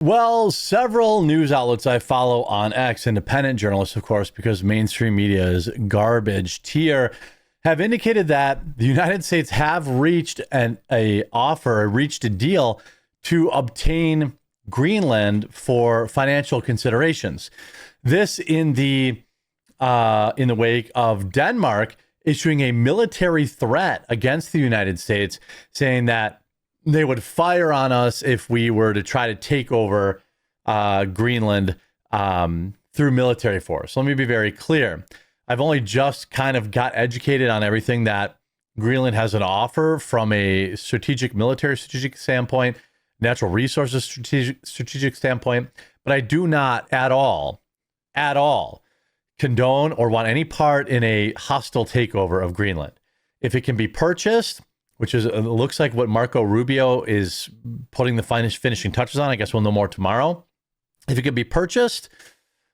Well, several news outlets I follow on X, independent journalists, of course, because mainstream media is garbage tier, have indicated that the United States have reached reached a deal to obtain Greenland for financial considerations. This in the wake of Denmark issuing a military threat against the United States, saying that they would fire on us if we were to try to take over Greenland through military force. Let me be very clear. I've only just kind of got educated on everything that Greenland has an offer from a military strategic standpoint, natural resources strategic standpoint, but I do not at all condone or want any part in a hostile takeover of Greenland. If it can be purchased, which is it looks like what Marco Rubio is putting the finishing touches on. I guess we'll know more tomorrow. If it could be purchased,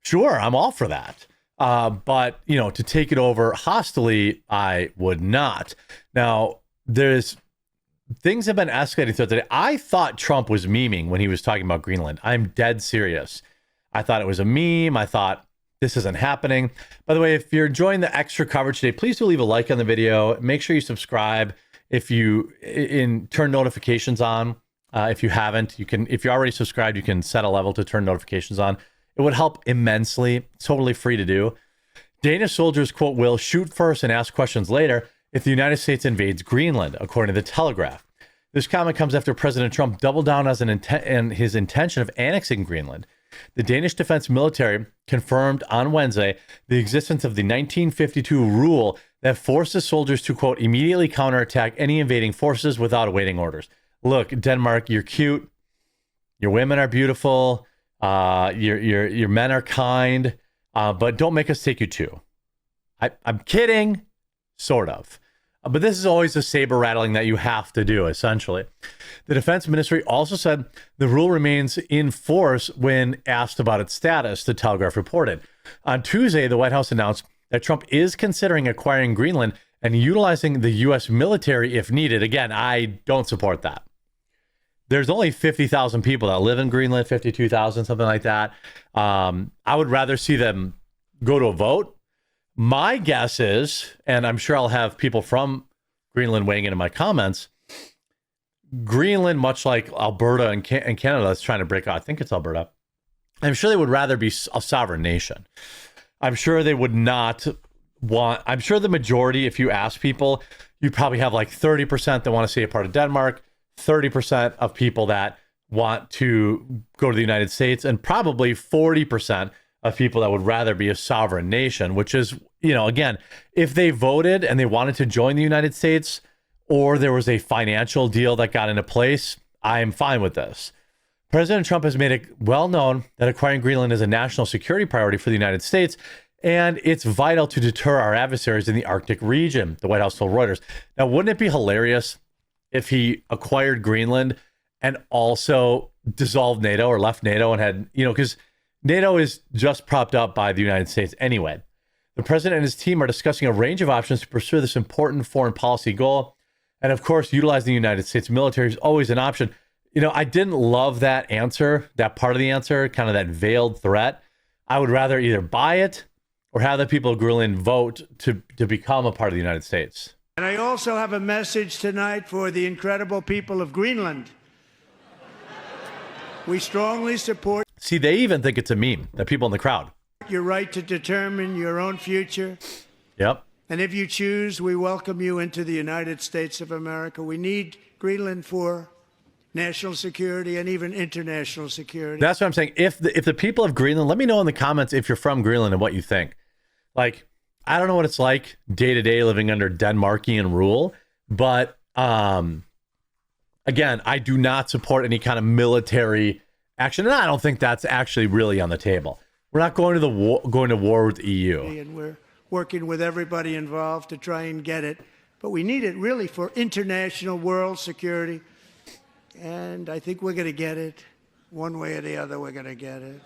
sure, I'm all for that. But, to take it over hostilely, I would not. Now, things have been escalating throughout the day. I thought Trump was memeing when he was talking about Greenland. I'm dead serious. I thought it was a meme. I thought this isn't happening. By the way, if you're enjoying the extra coverage today, please do leave a like on the video. Make sure you subscribe. If you turn notifications on, if you haven't, if you're already subscribed, you can set a level to turn notifications on. It would help immensely. It's totally free to do. Danish soldiers, quote, will shoot first and ask questions later if the United States invades Greenland, according to the Telegraph. This comment comes after President Trump doubled down on his intention of annexing Greenland. The Danish defense military confirmed on Wednesday the existence of the 1952 rule that forces soldiers to, quote, immediately counterattack any invading forces without awaiting orders. Look, Denmark, you're cute. Your women are beautiful. Your men are kind. But don't make us take you too. I'm kidding, sort of. But this is always a saber rattling that you have to do, essentially. The defense ministry also said the rule remains in force when asked about its status, the Telegraph reported. On Tuesday, the White House announced that Trump is considering acquiring Greenland and utilizing the U.S. military if needed. Again, I don't support that. There's only 50,000 people that live in Greenland, 52,000, something like that. I would rather see them go to a vote. My guess is, and I'm sure I'll have people from Greenland weighing in my comments, Greenland, much like Alberta and Canada, is trying to break out. I think it's Alberta. I'm sure they would rather be a sovereign nation. I'm sure they would not want, I'm sure the majority, if you ask people, you probably have like 30% that want to see a part of Denmark, 30% of people that want to go to the United States, and probably 40% of people that would rather be a sovereign nation, which is, again, if they voted and they wanted to join the United States, or there was a financial deal that got into place, I'm fine with this. President Trump has made it well known that acquiring Greenland is a national security priority for the United States, and it's vital to deter our adversaries in the Arctic region, the White House told Reuters. Now, wouldn't it be hilarious if he acquired Greenland and also dissolved NATO or left NATO and had, because NATO is just propped up by the United States anyway. The president and his team are discussing a range of options to pursue this important foreign policy goal. And of course, utilizing the United States military is always an option. I didn't love that answer, that part of the answer, kind of that veiled threat. I would rather either buy it or have the people of Greenland vote to become a part of the United States. And I also have a message tonight for the incredible people of Greenland. We strongly support. See, they even think it's a meme, the people in the crowd. Your right to determine your own future. Yep. And if you choose, we welcome you into the United States of America. We need Greenland for national security and even international security. That's what I'm saying. If the people of Greenland, let me know in the comments if you're from Greenland and what you think. Like, I don't know what it's like day to day living under Denmarkian rule, but again, I do not support any kind of military action, and I don't think that's actually really on the table. We're not going to war with the EU. And we're working with everybody involved to try and get it, but we need it really for international world security, and I think we're going to get it. One way or the other, we're going to get it.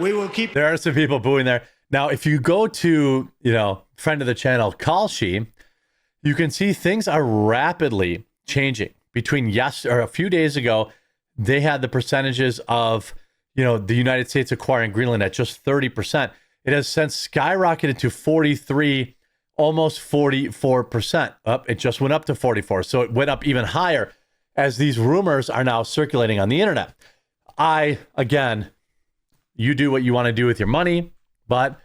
We will keep. There are some people booing there. Now, if you go to, friend of the channel, Kalshi, you can see things are rapidly changing. Between a few days ago, they had the percentages of, the United States acquiring Greenland at just 30%. It has since skyrocketed to 43, almost 44%. It just went up to 44. So it went up even higher as these rumors are now circulating on the internet. Again, you do what you want to do with your money, but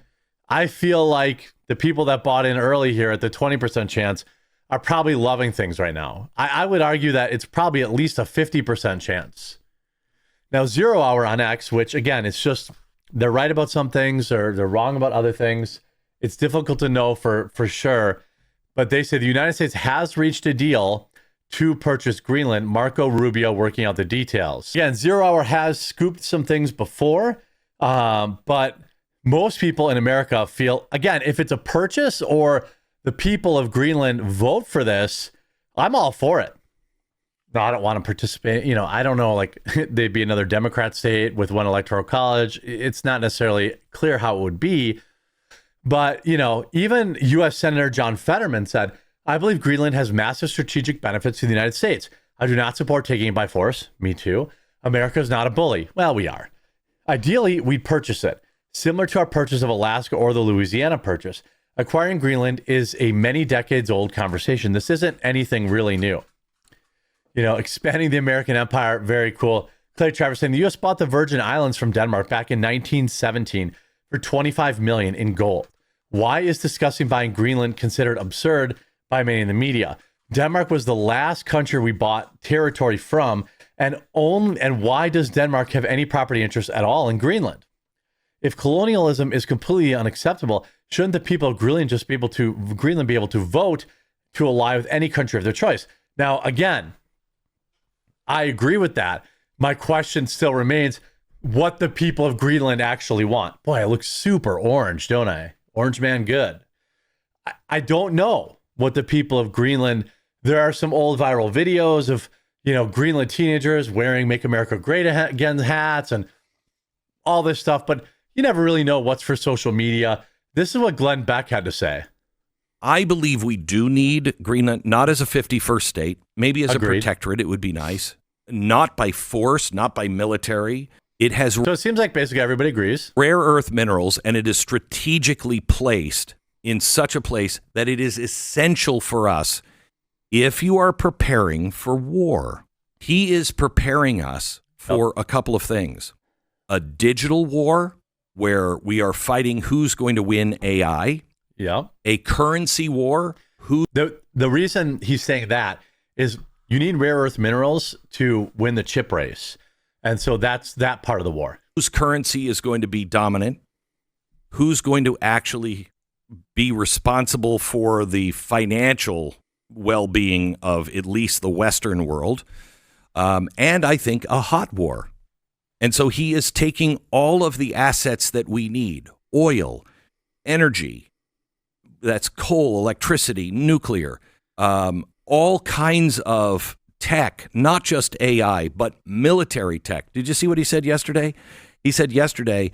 I feel like the people that bought in early here at the 20% chance are probably loving things right now. I would argue that it's probably at least a 50% chance. Now, 0 Hour on X, which again, it's just they're right about some things or they're wrong about other things. It's difficult to know for sure. But they say the United States has reached a deal to purchase Greenland. Marco Rubio working out the details. Again, 0 Hour has scooped some things before, but most people in America feel, again, if it's a purchase or the people of Greenland vote for this, I'm all for it. No, I don't want to participate. I don't know, like they'd be another Democrat state with one electoral college. It's not necessarily clear how it would be. But, even U.S. Senator John Fetterman said, I believe Greenland has massive strategic benefits to the United States. I do not support taking it by force. Me too. America is not a bully. Well, we are. Ideally, we'd purchase it, similar to our purchase of Alaska or the Louisiana purchase. Acquiring Greenland is a many decades old conversation. This isn't anything really new. Expanding the American empire, very cool. Clay Travers saying the U.S. bought the Virgin Islands from Denmark back in 1917 for $25 million in gold. Why is discussing buying Greenland considered absurd by many in the media? Denmark was the last country we bought territory from, and why does Denmark have any property interest at all in Greenland? If colonialism is completely unacceptable, shouldn't the people of Greenland be able to vote to ally with any country of their choice? Now, again, I agree with that. My question still remains what the people of Greenland actually want. Boy, I look super orange, don't I? Orange man, good. I don't know what the people of Greenland, there are some old viral videos of, Greenland teenagers wearing Make America Great Again hats and all this stuff, but you never really know what's for social media. This is what Glenn Beck had to say. I believe we do need Greenland, not as a 51st state, maybe as Agreed. a protectorate, it would be nice. Not by force, not by military. It has So it seems like basically everybody agrees. rare earth minerals, and it is strategically placed in such a place that it is essential for us if you are preparing for war. He is preparing us for a couple of things. A digital war where we are fighting who's going to win AI. Yeah. A currency war. The reason he's saying that is you need rare earth minerals to win the chip race. And so that's that part of the war. Whose currency is going to be dominant? Who's going to actually be responsible for the financial well-being of at least the Western world? And I think a hot war. And so he is taking all of the assets that we need, oil, energy, that's coal, electricity, nuclear, all kinds of tech, not just AI, but military tech. Did you see what he said yesterday? He said yesterday,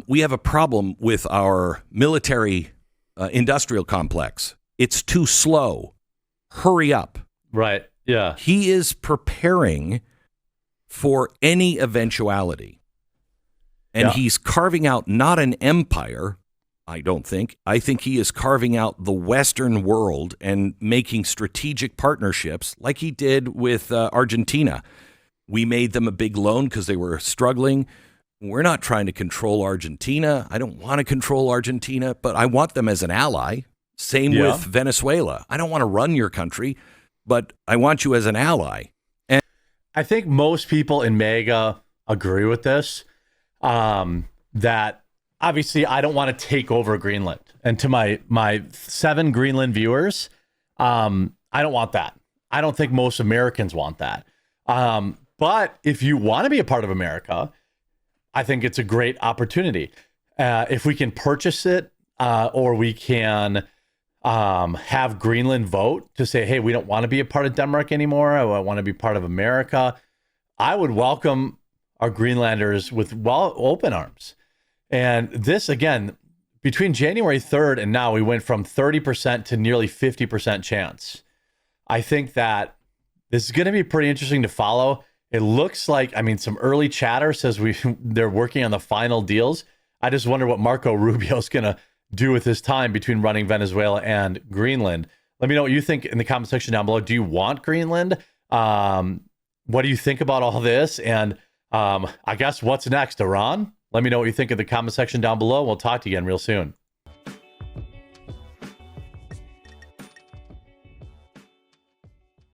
we have a problem with our military industrial complex. It's too slow. Hurry up. Right. Yeah. He is preparing for any eventuality. And he's carving out not an empire, I don't think. I think he is carving out the Western world and making strategic partnerships like he did with Argentina. We made them a big loan because they were struggling. We're not trying to control Argentina. I don't want to control Argentina, but I want them as an ally. Same with Venezuela. I don't want to run your country, but I want you as an ally. And I think most people in MAGA agree with this, that obviously I don't want to take over Greenland. And to my 7 Greenland viewers, I don't want that. I don't think most Americans want that. But if you want to be a part of America, I think it's a great opportunity. If we can purchase it, or we can have Greenland vote to say, hey, we don't want to be a part of Denmark anymore. I want to be part of America. I would welcome our Greenlanders with open arms. And this, again, between January 3rd and now, we went from 30% to nearly 50% chance. I think that this is going to be pretty interesting to follow. It looks like, I mean, some early chatter says they're working on the final deals. I just wonder what Marco Rubio's going to do with his time between running Venezuela and Greenland. Let me know what you think in the comment section down below. Do you want Greenland? What do you think about all this? And I guess what's next, Iran? Let me know what you think in the comment section down below. We'll talk to you again real soon.